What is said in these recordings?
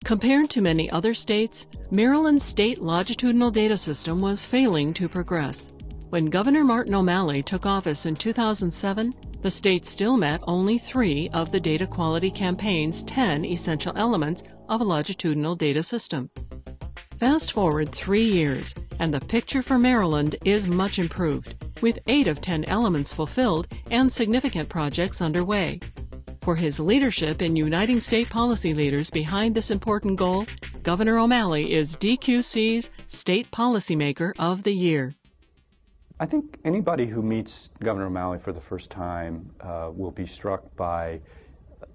Compared to many other states, Maryland's state longitudinal data system was failing to progress. When Governor Martin O'Malley took office in 2007, the state still met only 3 of the Data Quality Campaign's 10 essential elements of a longitudinal data system. Fast forward 3 years, and the picture for Maryland is much improved, with 8 of 10 elements fulfilled and significant projects underway. For his leadership in uniting state policy leaders behind this important goal, Governor O'Malley is DQC's State Policymaker of the Year. I think anybody who meets Governor O'Malley for the first time will be struck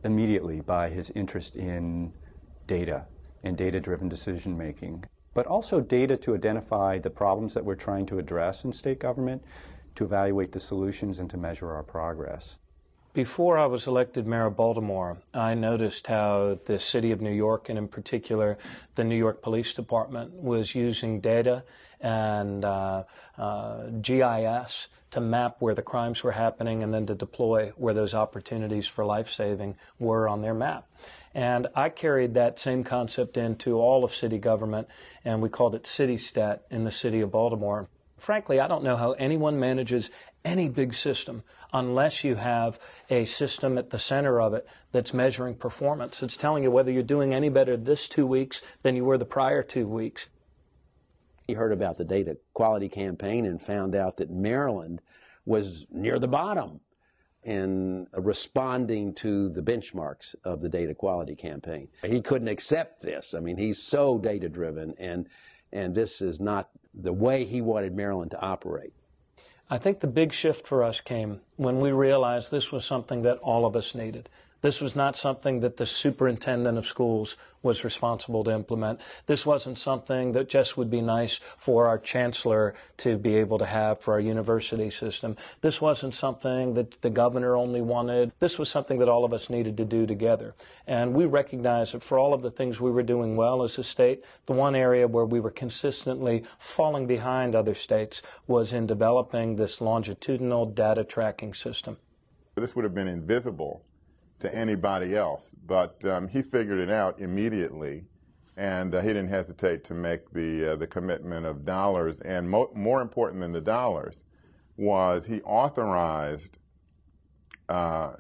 immediately by his interest in data and data-driven decision-making, but also data to identify the problems that we're trying to address in state government, to evaluate the solutions, and to measure our progress. Before I was elected mayor of Baltimore, I noticed how the city of New York, and in particular the New York Police Department, was using data and GIS to map where the crimes were happening and then to deploy where those opportunities for life-saving were on their map. And I carried that same concept into all of city government, and we called it CityStat in the city of Baltimore. Frankly, I don't know how anyone manages any big system unless you have a system at the center of it that's measuring performance. It's telling you whether you're doing any better this 2 weeks than you were the prior 2 weeks. He heard about the data quality campaign and found out that Maryland was near the bottom in responding to the benchmarks of the data quality campaign. He couldn't accept this. I mean, he's so data-driven, and this is not the way he wanted Maryland to operate. I think the big shift for us came when we realized this was something that all of us needed. This was not something that the superintendent of schools was responsible to implement. This wasn't something that just would be nice for our chancellor to be able to have for our university system. This wasn't something that the governor only wanted. This was something that all of us needed to do together. And we recognized that for all of the things we were doing well as a state, the one area where we were consistently falling behind other states was in developing this longitudinal data tracking system. This would have been invisible to anybody else, but he figured it out immediately, and he didn't hesitate to make the commitment of dollars. And more important than the dollars was he authorized the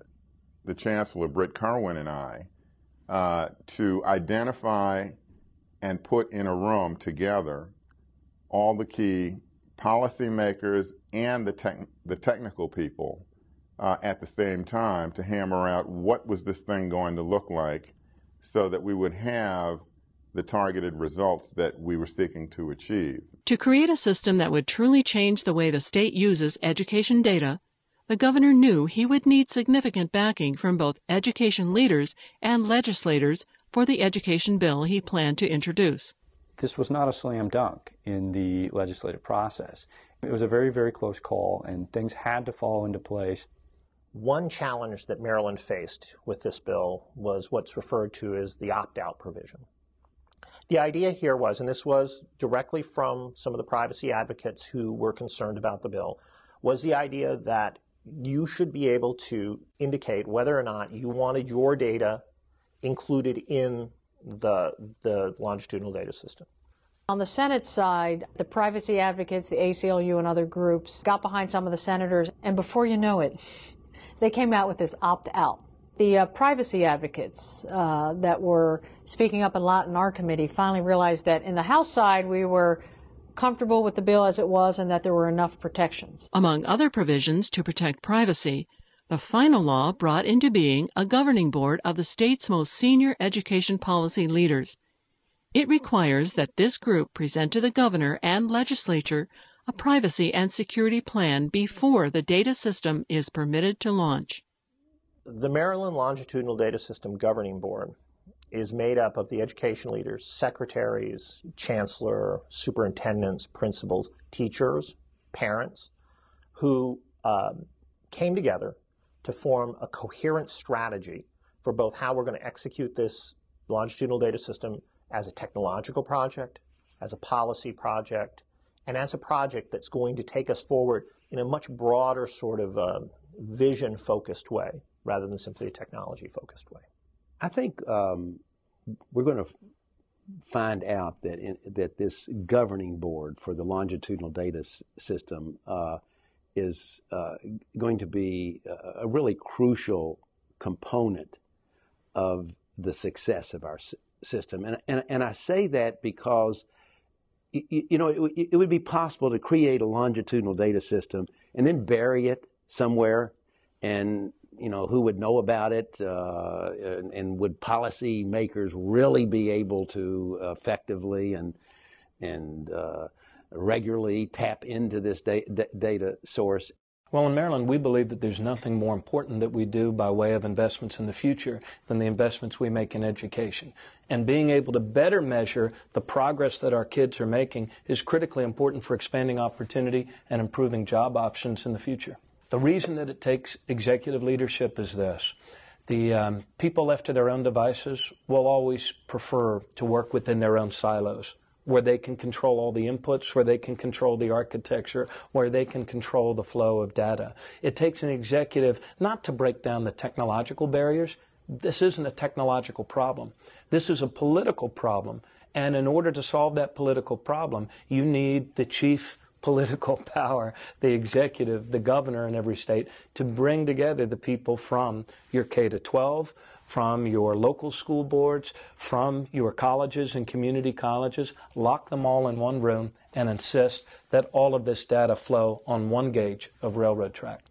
Chancellor, Britt Kerwin, and I to identify and put in a room together all the key policymakers and the technical people at the same time to hammer out what was this thing going to look like so that we would have the targeted results that we were seeking to achieve. To create a system that would truly change the way the state uses education data, the governor knew he would need significant backing from both education leaders and legislators for the education bill he planned to introduce. This was not a slam dunk in the legislative process. It was a very, very close call, and things had to fall into place. One challenge that Maryland faced with this bill was what's referred to as the opt-out provision. The idea here was, and this was directly from some of the privacy advocates who were concerned about the bill, was the idea that you should be able to indicate whether or not you wanted your data included in the longitudinal data system. On the Senate side, the privacy advocates, the ACLU and other groups got behind some of the senators, and before you know it, they came out with this opt-out. The privacy advocates that were speaking up a lot in our committee finally realized that in the House side we were comfortable with the bill as it was and that there were enough protections. Among other provisions to protect privacy, the final law brought into being a governing board of the state's most senior education policy leaders. It requires that this group present to the governor and legislature a privacy and security plan before the data system is permitted to launch. The Maryland Longitudinal Data System Governing Board is made up of the education leaders, secretaries, chancellor, superintendents, principals, teachers, parents, who came together to form a coherent strategy for both how we're going to execute this longitudinal data system as a technological project, as a policy project, and as a project that's going to take us forward in a much broader sort of vision-focused way rather than simply a technology-focused way. I think we're going to find out that this governing board for the longitudinal data system is going to be a really crucial component of the success of our system. And I say that because, you know, it would be possible to create a longitudinal data system and then bury it somewhere, and, you know, who would know about it, and would policy makers really be able to effectively and regularly tap into this data source? Well, in Maryland, we believe that there's nothing more important that we do by way of investments in the future than the investments we make in education. And being able to better measure the progress that our kids are making is critically important for expanding opportunity and improving job options in the future. The reason that it takes executive leadership is this. The people left to their own devices will always prefer to work within their own silos, where they can control all the inputs, where they can control the architecture, where they can control the flow of data. It takes an executive not to break down the technological barriers. This isn't a technological problem. This is a political problem. And in order to solve that political problem, you need the chief political power, the executive, the governor in every state, to bring together the people from your K-12, from your local school boards, from your colleges and community colleges, lock them all in one room and insist that all of this data flow on one gauge of railroad track.